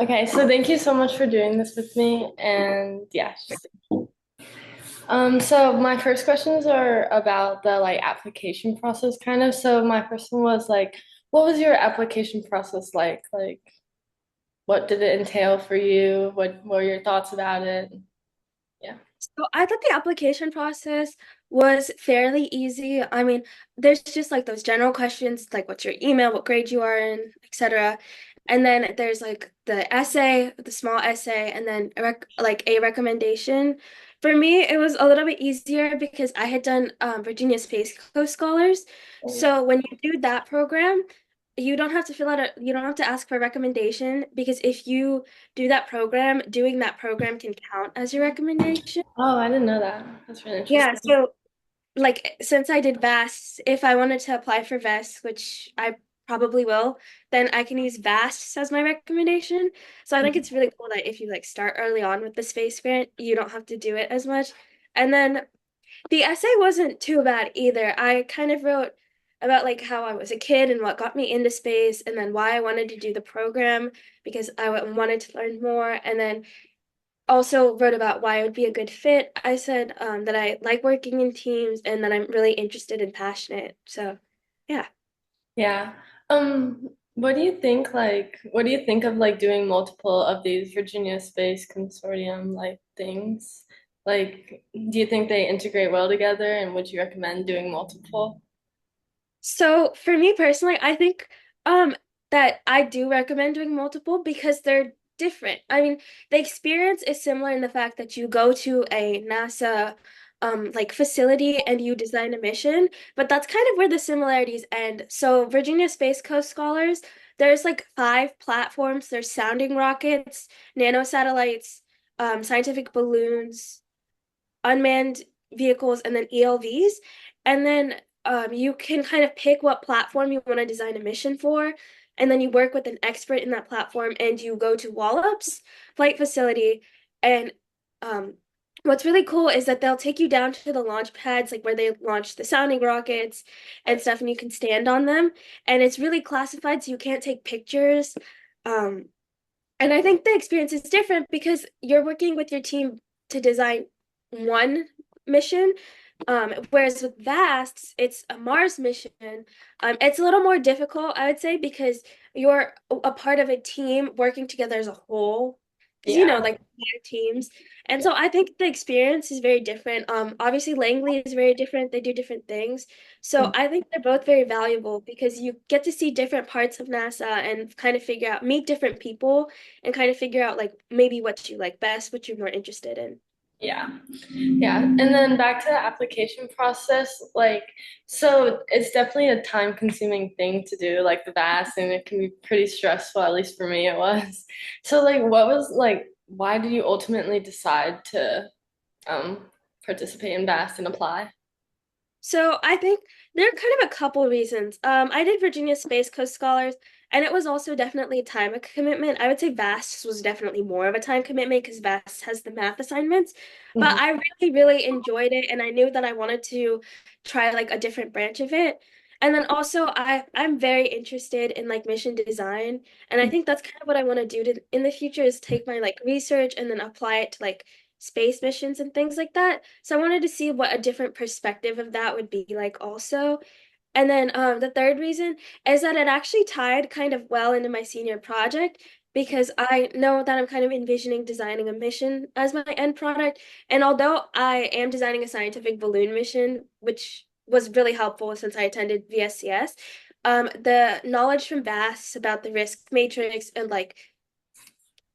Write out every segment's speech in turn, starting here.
Okay, so thank you so much for doing this with me. And yeah, so my first questions are about the like application process kind of. So my first one was like, what was your application process like? Like, what did it entail for you? What were your thoughts about it? Yeah. So I thought the application process was fairly easy. I mean, there's just like those general questions, like what's your email, what grade you are in, etc. And then there's like the essay, the small essay, and then like a recommendation. For me, it was a little bit easier because I had done Virginia Space Coast Scholars. So when you do that program, you don't have to you don't have to ask for a recommendation because if you do that program, doing that program can count as your recommendation. Oh, I didn't know that. That's really Yeah, interesting. so like since I did VAST, if I wanted to apply for VEST, which I probably will, then I can use VAST as my recommendation. So I think it's really cool that if you like start early on with the space grant, you don't have to do it as much. And then the essay wasn't too bad either. I kind of wrote about like how I was a kid and what got me into space, and then why I wanted to do the program because wanted to learn more, and then also wrote about why it would be a good fit. I said that I like working in teams and that I'm really interested and passionate. So, yeah. Yeah. What do you think of like doing multiple of these Virginia Space Consortium like things? Like, do you think they integrate well together and would you recommend doing multiple? So for me personally, I think um that I do recommend doing multiple because they're different. I mean, the experience is similar in the fact that you go to a NASA like facility and you design a mission, but that's kind of where the similarities end. So Virginia Space Coast Scholars, there's like five platforms. There's sounding rockets, nanosatellites, scientific balloons, unmanned vehicles, and then ELVs. And then you can kind of pick what platform you want to design a mission for. And then you work with an expert in that platform and you go to Wallops Flight Facility. And um, what's really cool is that they'll take you down to the launch pads, like where they launch the sounding rockets and stuff, and you can stand on them. And it's really classified, so you can't take pictures. Um, and I think the experience is different because you're working with your team to design one mission. Whereas with VAST, it's a Mars mission. It's a little more difficult, I would say, because you're a part of a team working together as a whole. Because you know, Yeah. like teams. And so I think the experience is very different. Obviously Langley is very different. They do different things. So I think they're both very valuable because you get to see different parts of NASA and kind of meet different people and kind of figure out like maybe what you like best, what you're more interested in. Yeah. Yeah. And then back to the application process, like, so it's definitely a time consuming thing to do, like the VAS, and it can be pretty stressful, at least for me it was. So like what was like why did you ultimately decide to um participate in VAS and apply? So I think there are kind of a couple reasons. I did Virginia Space Coast Scholars, and it was also definitely a time commitment. I would say VAST was definitely more of a time commitment because VAST has the math assignments. But Mhm. I really, really enjoyed it, and I knew that I wanted to try like a different branch of it. And then also, I'm very interested in like mission design, and I think that's kind of what I want to do in the future is take my like research and then apply it to like space missions and things like that. So I wanted to see what a different perspective of that would be like also. And then the third reason is that it actually tied kind of well into my senior project because I know that I'm kind of envisioning designing a mission as my end product. And although I am designing a scientific balloon mission, which was really helpful since I attended VSCS, the knowledge from BAS about the risk matrix and like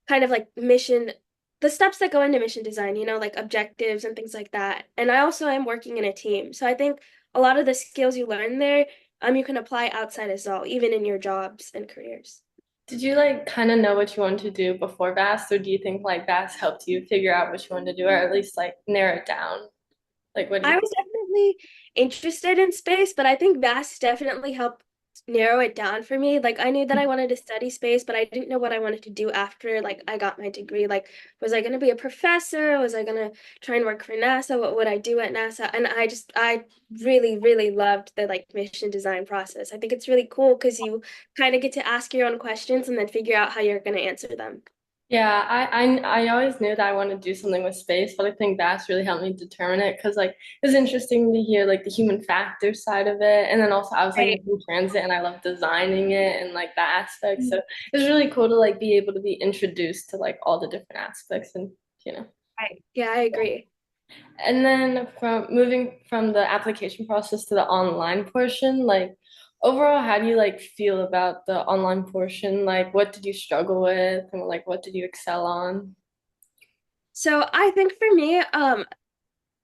kind of like the steps that go into mission design, you know, like objectives and things like that. And I also am working in a team. So I think a lot of the skills you learn there, you can apply outside as well, even in your jobs and careers. Did you like kind of know what you wanted to do before VAS, or do you think like VAS helped you figure out what you wanted to do, or at least like narrow it down? Like, what do you I think? was definitely interested in space, but I think VAST definitely helped narrow it down for me. Like I knew that I wanted to study space, but I didn't know what I wanted to do after like I got my degree. Like, was I going to be a professor? Was I going to try and work for NASA? What would I do at NASA? And I really, really loved the like mission design process. I think it's really cool because you kind of get to ask your own questions and then figure out how you're going to answer them. Yeah, I always knew that I wanted to do something with space, but I think that's really helped me determine it because like it was interesting to hear like the human factor side of it, and then also I was like Right. in transit and I love designing it and like that aspect. So it was really cool to like be able to be introduced to like all the different aspects and you know. Right. Yeah, I agree. And then from moving from the application process to the online portion, like overall, how do you like feel about the online portion? Like what did you struggle with and like what did you excel on? So I think for me,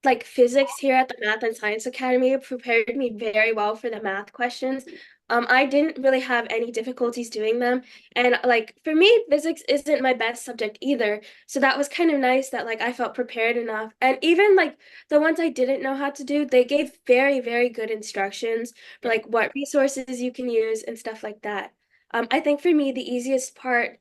like physics here at the Math and Science Academy prepared me very well for the math questions. I didn't really have any difficulties doing them. And like for me, physics isn't my best subject either. So that was kind of nice that like I felt prepared enough. And even like the ones I didn't know how to do, they gave very, very good instructions for Yeah. like what resources you can use and stuff like that. I think for me, the easiest part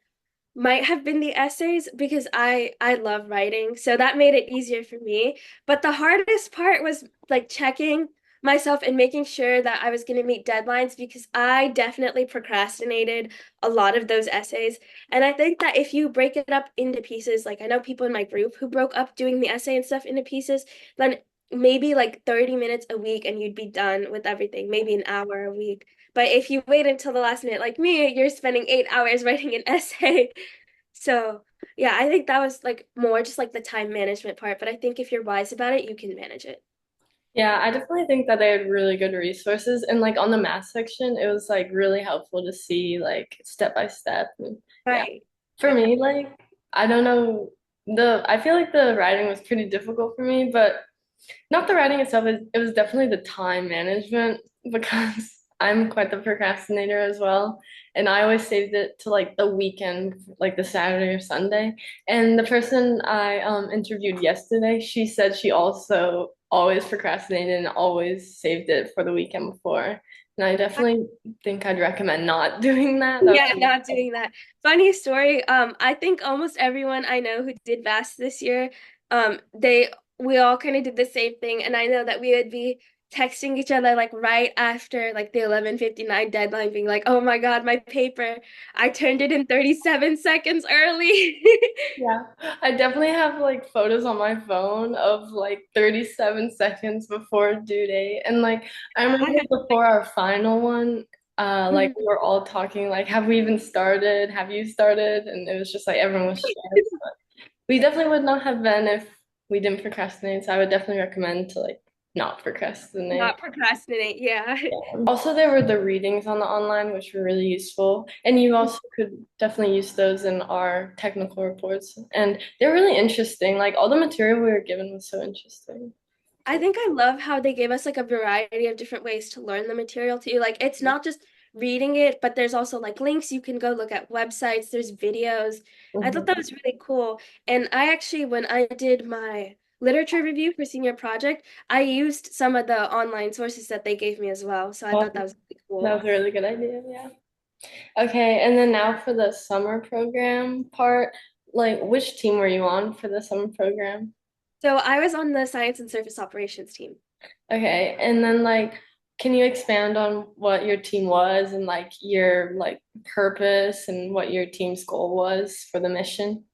might have been the essays because I love writing, so that made it easier for me. But the hardest part was like checking myself and making sure that I was going to meet deadlines because I definitely procrastinated a lot of those essays. And I think that if you break it up into pieces, like I know people in my group who broke up doing the essay and stuff into pieces, then maybe like 30 minutes a week and you'd be done with everything, maybe an hour a week. But if you wait until the last minute, like me, you're spending 8 hours writing an essay. So, yeah, I think that was like more just like the time management part. But I think if you're wise about it, you can manage it. Yeah, I definitely think that they had really good resources. And like on the math section, it was like really helpful to see like step by step. And yeah. Right. For Yeah. me, like I don't know I feel like the writing was pretty difficult for me, but not the writing itself, it was definitely the time management because I'm quite the procrastinator as well. And I always saved it to like the weekend, like the Saturday or Sunday. And the person I interviewed yesterday, she said she also always procrastinated and always saved it for the weekend before. And I definitely think I'd recommend not doing that. That Yeah, would not doing that. Funny story. I think almost everyone I know who did VAST this year, they we all kind of did the same thing, and I know that we would be texting each other like right after like the 11:59 deadline, being like, "Oh my God, my paper! I turned it in 37 seconds early." Yeah, I definitely have like photos on my phone of like 37 seconds before due date. And like I I remember had before our final one, like Mhm. we were all talking like, have we even started? Have you started? And it was just like everyone was stressed. But we definitely would not have been if we didn't procrastinate. So I would definitely recommend to like not procrastinate. Not procrastinate. Yeah. Also, there were the readings on the online, which were really useful. And you also could definitely use those in our technical reports. And they're really interesting. Like all the material we were given was so interesting. I think I love how they gave us like a variety of different ways to learn the material too. Like it's not just reading it, but there's also like links you can go look at websites, there's videos. I thought that Mhm. was really cool. And I actually, when I did my literature review for senior project, I used some of the online sources that they gave me as well. So I thought that Awesome. was really That cool. was a really good idea. Yeah. Okay. And then now for the summer program part, like which team were you on for the summer program? So I was on the science and surface operations team. Okay. And then like, can you expand on what your team was and like your like purpose and what your team's goal was for the mission?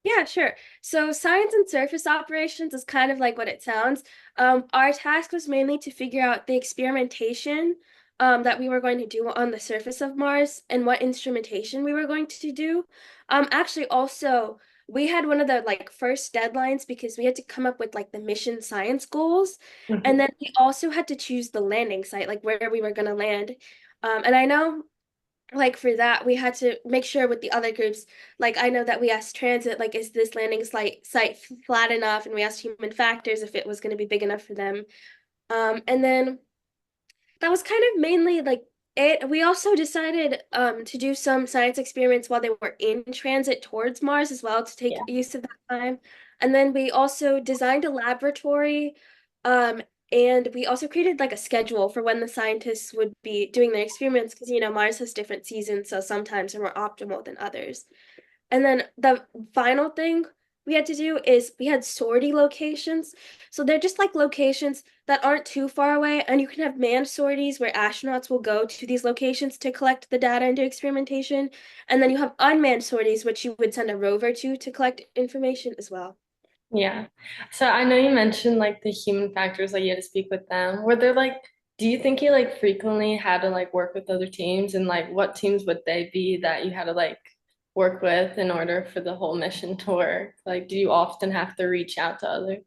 Yeah, sure. So science and surface operations is kind of like what it sounds. Our task was mainly to figure out the experimentation that we were going to do on the surface of Mars and what instrumentation we were going to do. Actually, also, we had one of the like first deadlines because we had to come up with like the mission science goals, and Mhm. then we also had to choose the landing site, like where we were going to land. And I know like for that we had to make sure with the other groups, like I know that we asked transit like is this landing site flat enough, and we asked human factors if it was going to be big enough for them. And then that was kind of mainly like it. We also decided to do some science experiments while they were in transit towards Mars as well to take Yeah. use of that time. And then we also designed a laboratory, um, and we also created like a schedule for when the scientists would be doing their experiments because Mars has different seasons, so sometimes they're more optimal than others. And then the final thing we had to do is we had sortie locations. So they're just like locations that aren't too far away, and you can have manned sorties where astronauts will go to these locations to collect the data and do experimentation. And then you have unmanned sorties, which you would send a rover to collect information as well. Yeah. So I know you mentioned like the human factors, like you had to speak with them. Were there like, do you think you like frequently had to like work with other teams and like what teams would they be that you had to like work with in order for the whole mission to work? Like, do you often have to reach out to others?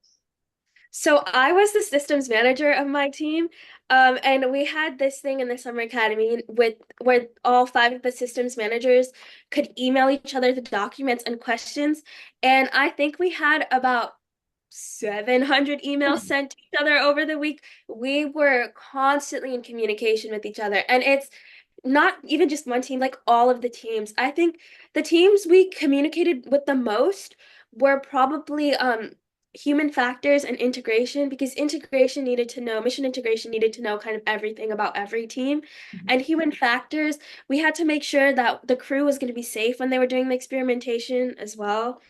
So I was the systems manager of my team, and we had this thing in the summer academy with where all five of the systems managers could email each other the documents and questions, and I think we had about 700 emails sent to each other over the week. We were constantly in communication with each other, and it's not even just one team, like all of the teams. I think the teams we communicated with the most were probably human factors and integration because integration needed to know, mission integration needed to know kind of everything about every team. And human factors, we had to make sure that the crew was going to be safe when they were doing the experimentation as well.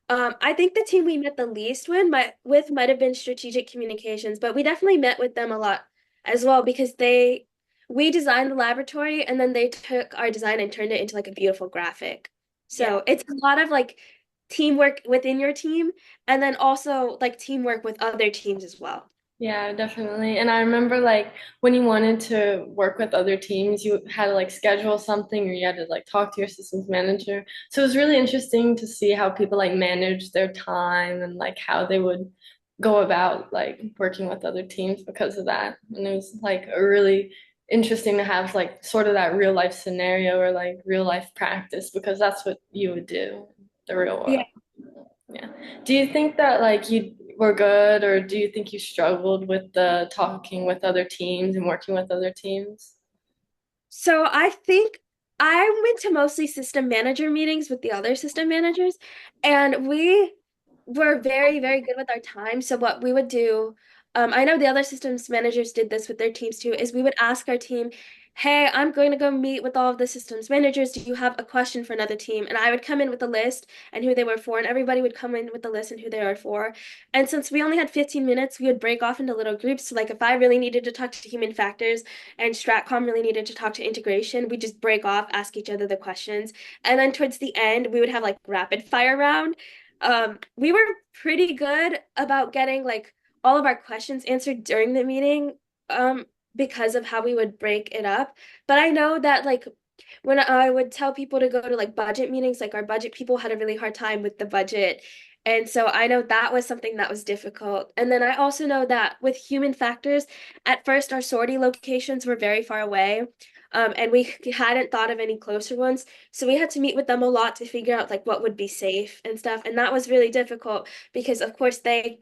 I think the team we met the least might have been strategic communications, but we definitely met with them a lot as well because we designed the laboratory and then they took our design and turned it into like a beautiful graphic. Yeah. So it's a lot of like teamwork within your team and then also like teamwork with other teams as well. Yeah, definitely. And I remember like when you wanted to work with other teams, you had to like schedule something or you had to like talk to your systems manager. So it was really interesting to see how people like manage their time and like how they would go about like working with other teams because of that. And it was like a really interesting to have like sort of that real life scenario or like real life practice because that's what you would do in the real Yeah. world. Yeah. Do you think that like you were good, or do you think you struggled with the talking with other teams and working with other teams? So I think I went to mostly system manager meetings with the other system managers, and we were very, very good with our time. So what we would do, I know the other systems managers did this with their teams too, is we would ask our team, "Hey, I'm going to go meet with all of the systems managers. Do you have a question for another team?" And I would come in with a list and who they were for, and everybody would come in with the list and who they were for. And since we only had 15 minutes, we would break off into little groups. So like if I really needed to talk to human factors, and Stratcom really needed to talk to integration, we just break off, ask each other the questions. And then towards the end, we would have like rapid fire round. We were pretty good about getting like all of our questions answered during the meeting, because of how we would break it up. But I know that like when I would tell people to go to like budget meetings, like our budget people had a really hard time with the budget. And so I know that was something that was difficult. And then I also know that with human factors, at first our sortie locations were very far away. And we hadn't thought of any closer ones. So we had to meet with them a lot to figure out like what would be safe and stuff. And that was really difficult because of course they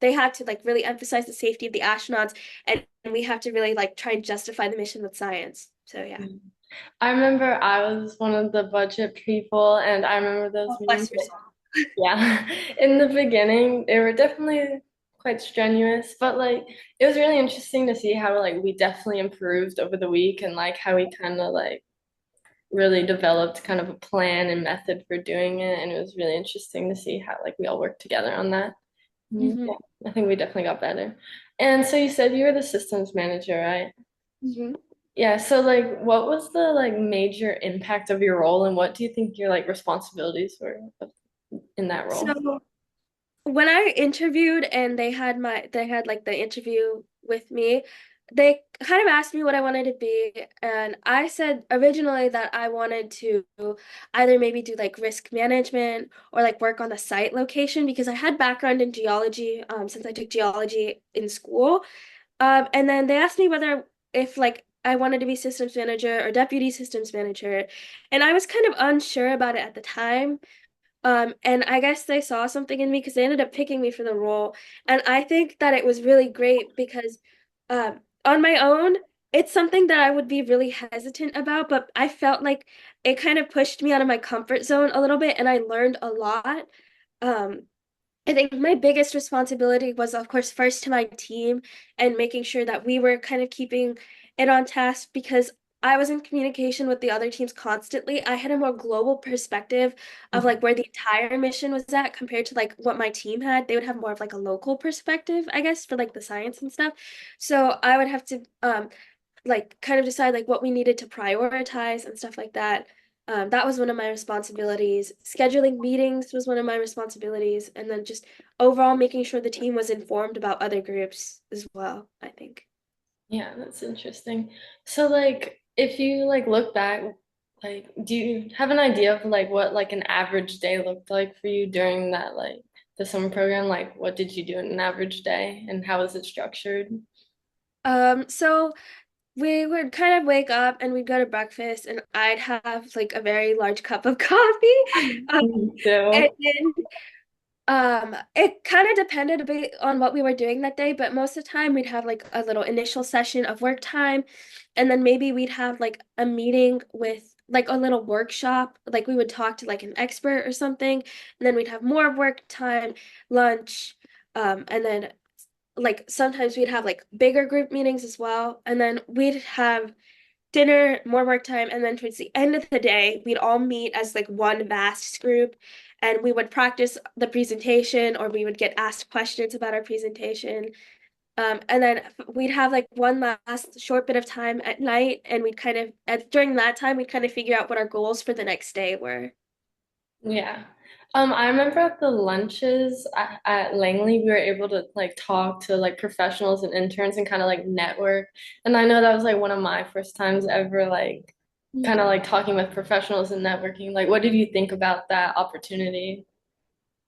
had to like really emphasize the safety of the astronauts and we have to really like try and justify the mission with science. So yeah. I remember I was one of the budget people, and I remember those Oh, meetings. bless yourself. Yeah, in the beginning, they were definitely quite strenuous, but like it was really interesting to see how like we definitely improved over the week and like how we kind of like really developed kind of a plan and method for doing it, and it was really interesting to see how like we all worked together on that. Hmm. Yeah, I think we definitely got better. And so you said you were the systems manager, right? Hmm. Yeah, so like what was the like major impact of your role and what do you think your like responsibilities were in that role? So when I interviewed and they had like the interview with me, they kind of asked me what I wanted to be, and I said originally that I wanted to either maybe do like risk management or like work on the site location because I had background in geology, since I took geology in school. And then they asked me whether if like I wanted to be systems manager or deputy systems manager, and I was kind of unsure about it at the time. And I guess they saw something in me because they ended up picking me for the role. And I think that it was really great because on my own, it's something that I would be really hesitant about, but I felt like it kind of pushed me out of my comfort zone a little bit and I learned a lot. Um, I think my biggest responsibility was, of course, first to my team and making sure that we were kind of keeping it on task because I was in communication with the other teams constantly, I had a more global perspective of like where the entire mission was at compared to like what my team had. They would have more of like a local perspective, I guess, for like the science and stuff. So I would have to like kind of decide like what we needed to prioritize and stuff like that. That was one of my responsibilities. Scheduling meetings was one of my responsibilities, and then just overall making sure the team was informed about other groups as well, I think. Yeah, that's interesting. So like if you like look back, like do you have an idea of like what like an average day looked like for you during that like the summer program? Like what did you do in an average day and how was it structured? So we would kind of wake up and we'd go to breakfast, and I'd have like a very large cup of coffee. Um, and So then it kind of depended a bit on what we were doing that day, but most of the time we'd have like a little initial session of work time, and then maybe we'd have like a meeting with like a little workshop, like we would talk to like an expert or something, and then we'd have more work time, lunch, and then like sometimes we'd have like bigger group meetings as well, and then we'd have dinner, more work time, and then towards the end of the day, we'd all meet as like one vast group, and we would practice the presentation, or we would get asked questions about our presentation. And then we'd have like one last short bit of time at night, and we'd kind of during that time we'd kind of figure out what our goals for the next day were. yeah. I remember at the lunches at Langley, we were able to like talk to like professionals and interns and kind of like network. And I know that was like one of my first times ever like kind of like talking with professionals and networking. Like, what did you think about that opportunity?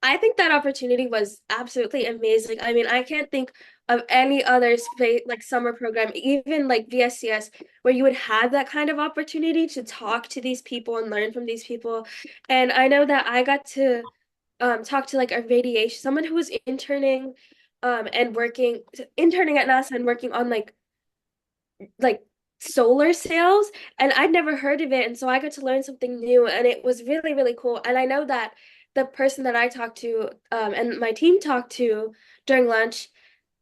I think that opportunity was absolutely amazing. I mean, I can't think of any other space like summer program, even like VSCS, where you would have that kind of opportunity to talk to these people and learn from these people. And I know that I got to talk to like a radiation, someone who was and interning at NASA and working on like solar sails, and I'd never heard of it, and so I got to learn something new, and it was really really cool. And I know that the person that I talked to and my team talked to during lunch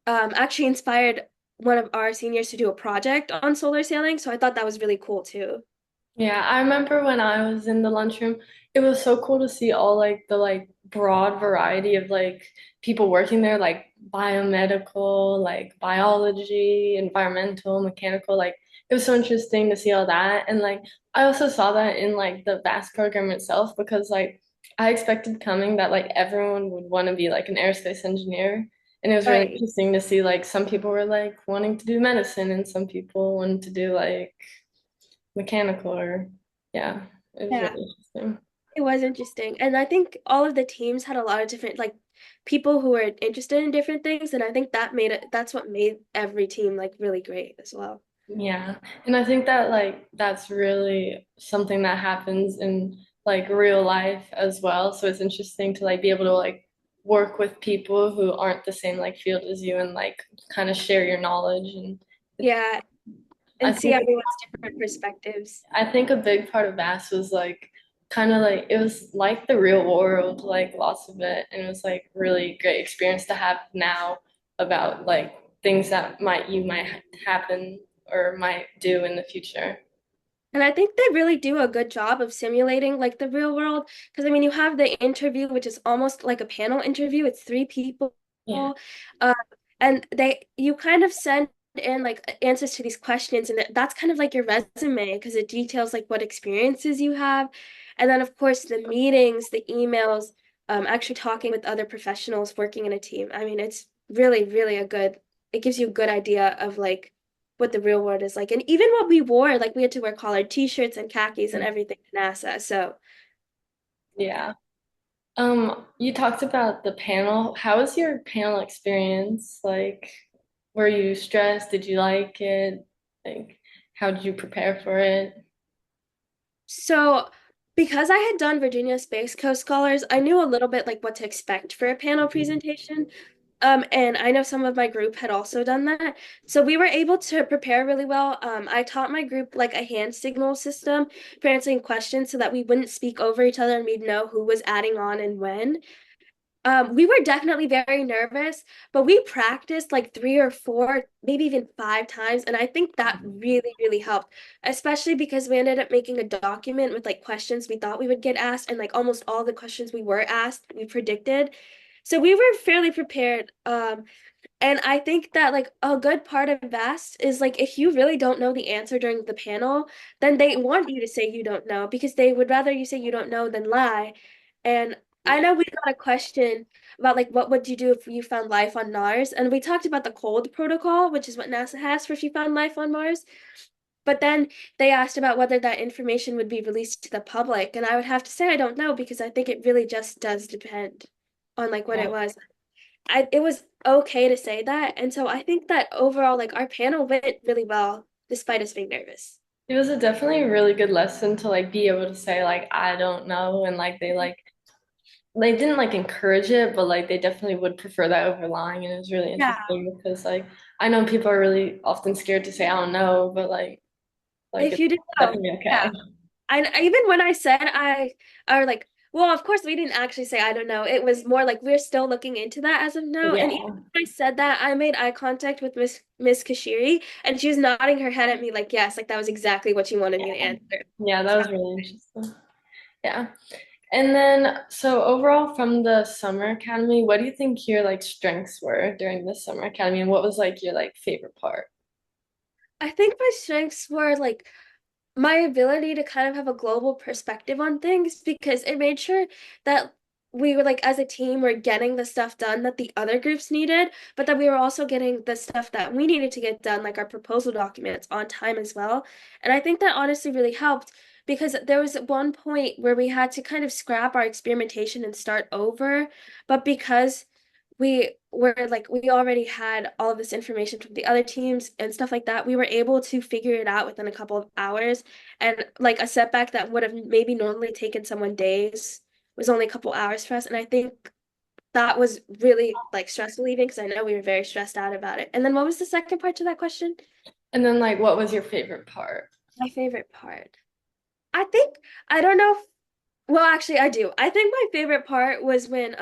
actually inspired one of our seniors to do a project on solar sailing, so I thought that was really cool too. Yeah, I remember when I was in the lunchroom, it was so cool to see all like the like broad variety of like people working there, like biomedical, like biology, environmental, mechanical. Like it was so interesting to see all that. And like I also saw that in like the VAST program itself because like I expected coming that like everyone would want to be like an aerospace engineer. And it was really Right. interesting to see like some people were like wanting to do medicine and some people wanted to do like mechanical or yeah, it was Yeah. really interesting. It was interesting. And I think all of the teams had a lot of different like people who were interested in different things, and I think that's what made every team like really great as well. Yeah. And I think that like that's really something that happens in like real life as well. So it's interesting to like be able to like work with people who aren't the same like field as you and like kind of share your knowledge and it, Yeah, I and see think everyone's different perspectives. I think a big part of Bass was like kind of like it was like the real world, like lots of it, and it was like really great experience to have now about like things that might happen or might do in the future. And I think they really do a good job of simulating like the real world. Because I mean, you have the interview, which is almost like a panel interview. It's three people, Yeah. uh, and you kind of send in like answers to these questions, and that's kind of like your resume because it details like what experiences you have, and then of course the meetings, the emails, actually talking with other professionals working in a team. I mean, it's really, really a good. It gives you a good idea of like what the real world is like. And even what we wore, like we had to wear collared t-shirts and khakis and everything to NASA. So Yeah. You talked about the panel. How was your panel experience? Like, were you stressed? Did you like it? Like, how did you prepare for it? so because I had done Virginia Space Coast Scholars, I knew a little bit like what to expect for a panel presentation. And I know some of my group had also done that. So we were able to prepare really well. I taught my group like a hand signal system for answering questions so that we wouldn't speak over each other and we'd know who was adding on and when. We were definitely very nervous, but we practiced like three or four, maybe even five times, and I think that really, really helped, especially because we ended up making a document with like questions we thought we would get asked, and like almost all the questions we were asked, we predicted. So we were fairly prepared. And I think that like a good part of VAST is like if you really don't know the answer during the panel, then they want you to say you don't know because they would rather you say you don't know than lie. And I know we got a question about like what would you do if you found life on Mars? And we talked about the cold protocol, which is what NASA has for if you found life on Mars. But then they asked about whether that information would be released to the public, and I would have to say I don't know because I think it really just does depend on like what it Yeah. was. It was okay to say that. And so I think that overall, like our panel went really well, despite us being nervous. It was a definitely really good lesson to like be able to say like I don't know and like they didn't like encourage it, but like they definitely would prefer that over lying, and it was really Yeah. interesting because like I know people are really often scared to say I don't know, but like If it's you didn't know, definitely okay. yeah. And even when I said or like, well, of course we didn't actually say I don't know. It was more like we're still looking into that as of now. And even Yeah. when I said that, I made eye contact with Miss Kashiri, and she was nodding her head at me like, yes, like that was exactly what she wanted me to answer. Yeah, that So was really interesting. Yeah. And then, so overall from the summer academy, what do you think your like strengths were during the summer academy, and what was like your like favorite part? I think my strengths were like my ability to kind of have a global perspective on things because it made sure that we were like as a team we're getting the stuff done that the other groups needed, but that we were also getting the stuff that we needed to get done, like our proposal documents on time as well. And I think that honestly really helped because there was one point where we had to kind of scrap our experimentation and start over, but because we already had all of this information from the other teams and stuff like that. We were able to figure it out within a couple of hours. And like a setback that would have maybe normally taken someone days was only a couple hours for us. And I think that was really like stress relieving because I know we were very stressed out about it. And then what was the second part to that question? And then like what was your favorite part? My favorite part. I think I don't know. Well, actually, I do. I think my favorite part was when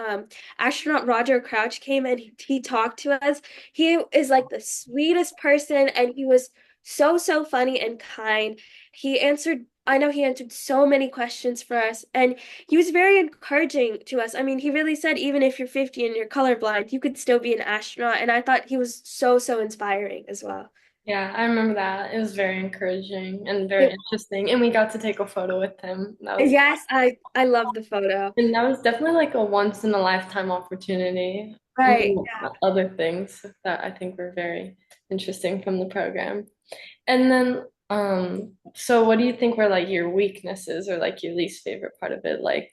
astronaut Roger Crouch came and he talked to us. He is like the sweetest person and he was so, so funny and kind. I know he answered so many questions for us and he was very encouraging to us. I mean, he really said even if you're 50 and you're colorblind, you could still be an astronaut. And I thought he was so, so inspiring as well. Yeah, I remember that. It was very encouraging and very It- interesting. And we got to take a photo with him. yes, I love the photo. And that was definitely like a once in a lifetime opportunity. Right. Among other things that I think were very interesting from the program. And then, so what do you think were like your weaknesses or like your least favorite part of it? Like,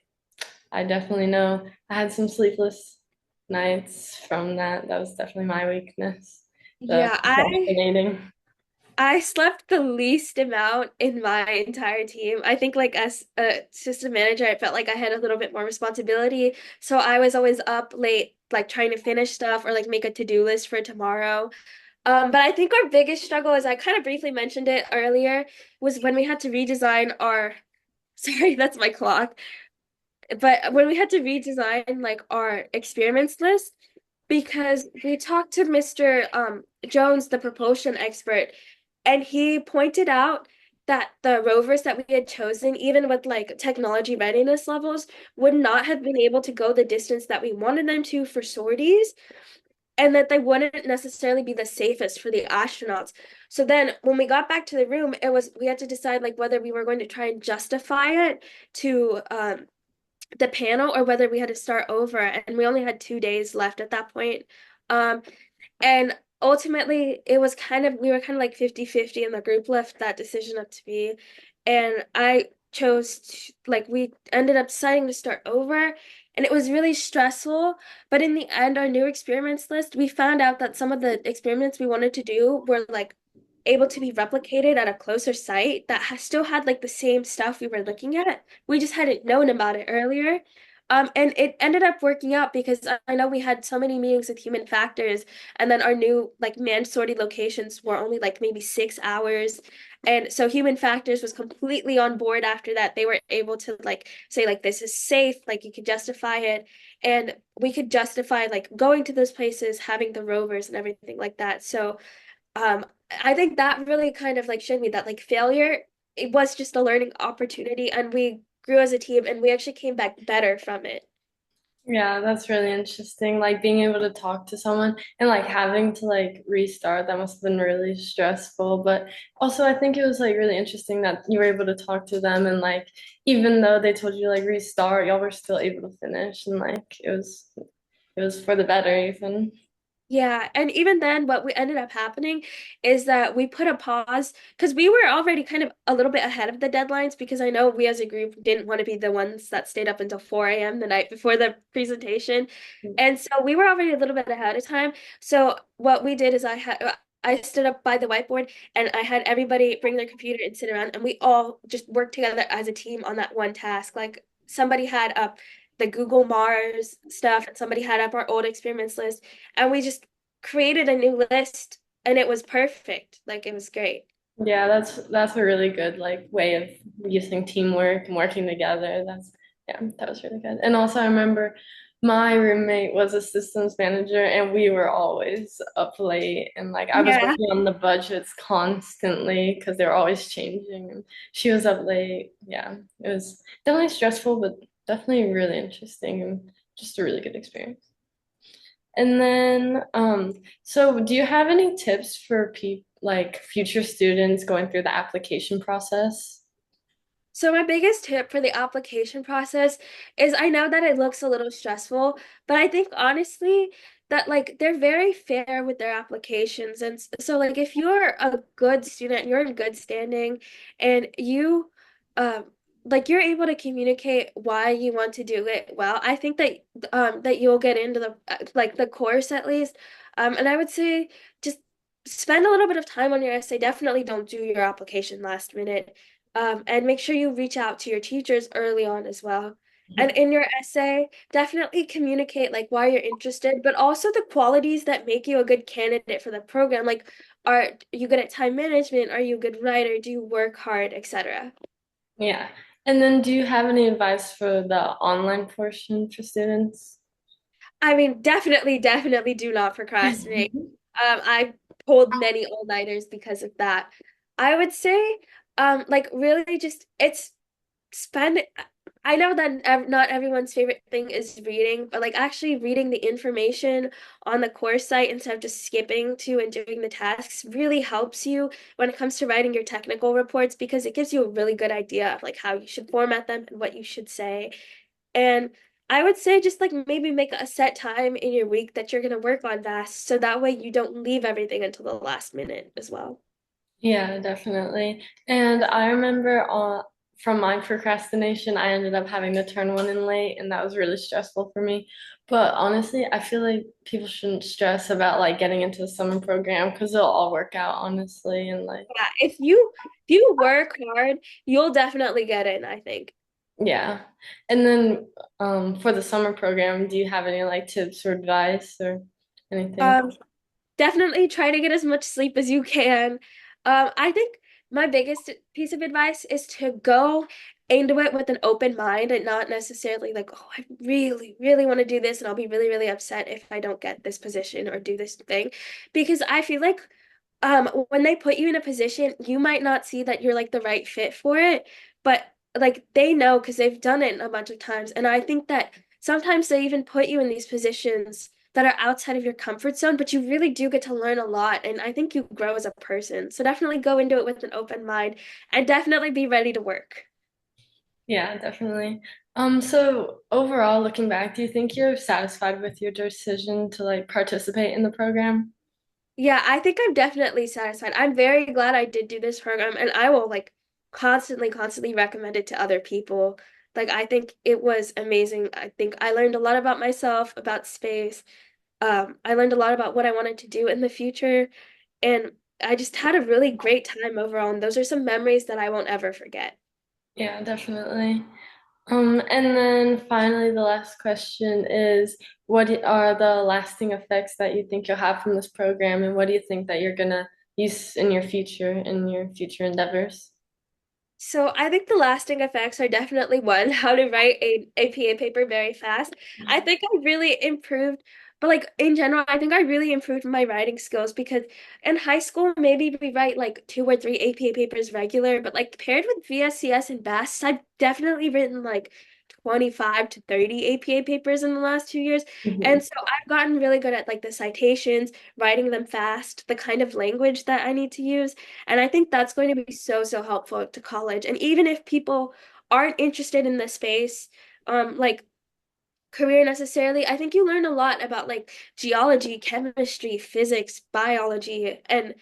I definitely know I had some sleepless nights from that. That was definitely my weakness. The Yeah, procrastinating. I slept the least amount in my entire team. I think like as a system manager, I felt like I had a little bit more responsibility. So I was always up late, like trying to finish stuff or like make a to-do list for tomorrow. But I think our biggest struggle, as I kind of briefly mentioned it earlier, was when we had to redesign our, sorry, that's my clock. But when we had to redesign like our experiments list, because we talked to Mr. Jones, the propulsion expert, and he pointed out that the rovers that we had chosen, even with like technology readiness levels, would not have been able to go the distance that we wanted them to for sorties, and that they wouldn't necessarily be the safest for the astronauts. So then when we got back to the room, it was we had to decide like whether we were going to try and justify it to the panel or whether we had to start over, and we only had 2 days left at that point. Um, and ultimately it was kind of we were kind of like 50-50, and the group left that decision up to me. And I chose to, like we ended up deciding to start over, and it was really stressful. But in the end, our new experiments list, we found out that some of the experiments we wanted to do were like able to be replicated at a closer site that still had like the same stuff we were looking at. We just hadn't known about it earlier. And it ended up working out because I know we had so many meetings with human factors, and then our new like mandatory locations were only like maybe 6 hours. And so human factors was completely on board after that. They were able to like say like this is safe, like you could justify it. And we could justify like going to those places, having the rovers and everything like that. So I think that really kind of like showed me that like failure, it was just a learning opportunity, and we grew as a team and we actually came back better from it. Yeah, that's really interesting. Like being able to talk to someone and like having to like restart, that must have been really stressful. But also, I think it was like really interesting that you were able to talk to them and like even though they told you to, like restart, y'all were still able to finish and like it was for the better even. Yeah, and even then, what we ended up happening is that we put a pause because we were already kind of a little bit ahead of the deadlines because I know we as a group didn't want to be the ones that stayed up until 4 a.m. the night before the presentation. And so we were already a little bit ahead of time. So what we did is I stood up by the whiteboard and I had everybody bring their computer and sit around and we all just worked together as a team on that one task. Like somebody had up the Google Mars stuff and somebody had up our old experiments list and we just created a new list and it was perfect. Like it was great. Yeah, that's a really good like way of using teamwork and working together. That's yeah, that was really good. And also I remember my roommate was a systems manager and we were always up late and like I was Yeah. working on the budgets constantly because they were always changing and she was up late. Yeah, it was definitely stressful but definitely really interesting and just a really good experience. And then, so do you have any tips for like future students going through the application process? So my biggest tip for the application process is I know that it looks a little stressful, but I think honestly that like they're very fair with their applications. And so like if you're a good student, you're in good standing and you um like you're able to communicate why you want to do it well, I think that that you'll get into the like the course at least. And I would say just spend a little bit of time on your essay. Definitely don't do your application last minute, and make sure you reach out to your teachers early on as well. And in your essay, definitely communicate like why you're interested, but also the qualities that make you a good candidate for the program. Like, are you good at time management? Are you a good writer? Do you work hard, etc.? Yeah. And then do you have any advice for the online portion for students? I mean, definitely do not procrastinate. I pulled many all-nighters because of that. I would say, like really just it's spend I know that not everyone's favorite thing is reading, but like actually reading the information on the course site instead of just skipping to and doing the tasks really helps you when it comes to writing your technical reports because it gives you a really good idea of like how you should format them and what you should say. And I would say just like maybe make a set time in your week that you're going to work on VAS so that way you don't leave everything until the last minute as well. Yeah, definitely. And I remember from my procrastination, I ended up having to turn one in late, and that was really stressful for me. But honestly, I feel like people shouldn't stress about like getting into the summer program because it'll all work out, honestly. And like, Yeah, if you work hard, you'll definitely get in, I think. yeah. And then for the summer program, do you have any like tips or advice or anything? Um, Definitely try to get as much sleep as you can. I think my biggest piece of advice is to go into it with an open mind and not necessarily like, oh, I really want to do this and I'll be really upset if I don't get this position or do this thing. Because I feel like when they put you in a position, you might not see that you're like the right fit for it, but like they know because they've done it a bunch of times. And I think that sometimes they even put you in these positions that are outside of your comfort zone, but you really do get to learn a lot. And I think you grow as a person. So definitely go into it with an open mind and definitely be ready to work. Yeah, definitely. So overall, looking back, do you think you're satisfied with your decision to like participate in the program? Yeah, I think I'm definitely satisfied. I'm very glad I did do this program, and I will like constantly recommend it to other people. Like, I think it was amazing. I think I learned a lot about myself, about space. I learned a lot about what I wanted to do in the future, and I just had a really great time overall. And those are some memories that I won't ever forget. Yeah, definitely. And then finally, the last question is, what are the lasting effects that you think you'll have from this program, and what do you think that you're gonna use in your future endeavors? So I think the lasting effects are definitely one, how to write a APA paper very fast. I think I really improved, but like in general, I think I really improved my writing skills because in high school, maybe we write like 2 or 3 APA papers regular, but like paired with VSCS and BAS, I've definitely written like 25 to 30 APA papers in the last 2 years. Mhm. And so I've gotten really good at like the citations, writing them fast, the kind of language that I need to use. And I think that's going to be so, so helpful to college. And even if people aren't interested in the space, like career necessarily, I think you learn a lot about like geology, chemistry, physics, biology, and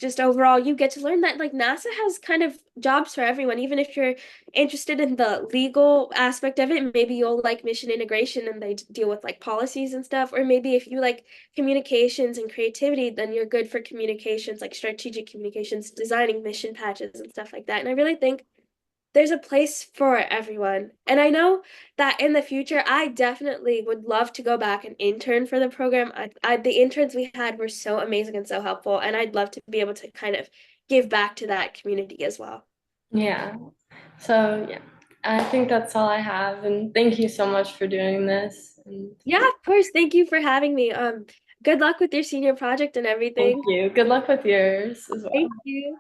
just overall you get to learn that like NASA has kind of jobs for everyone. Even if you're interested in the legal aspect of it, maybe you'll like mission integration and they deal with like policies and stuff. Or maybe if you like communications and creativity, then you're good for communications, like strategic communications, designing mission patches and stuff like that. And I really think there's a place for everyone. And I know that in the future, I definitely would love to go back and intern for the program. The interns we had were so amazing and so helpful, and I'd love to be able to kind of give back to that community as well. Yeah. So yeah, I think that's all I have, and thank you so much for doing this. And Yeah, of course. Thank you for having me. Good luck with your senior project and thank everything. you. Good luck with yours as well. Thank you.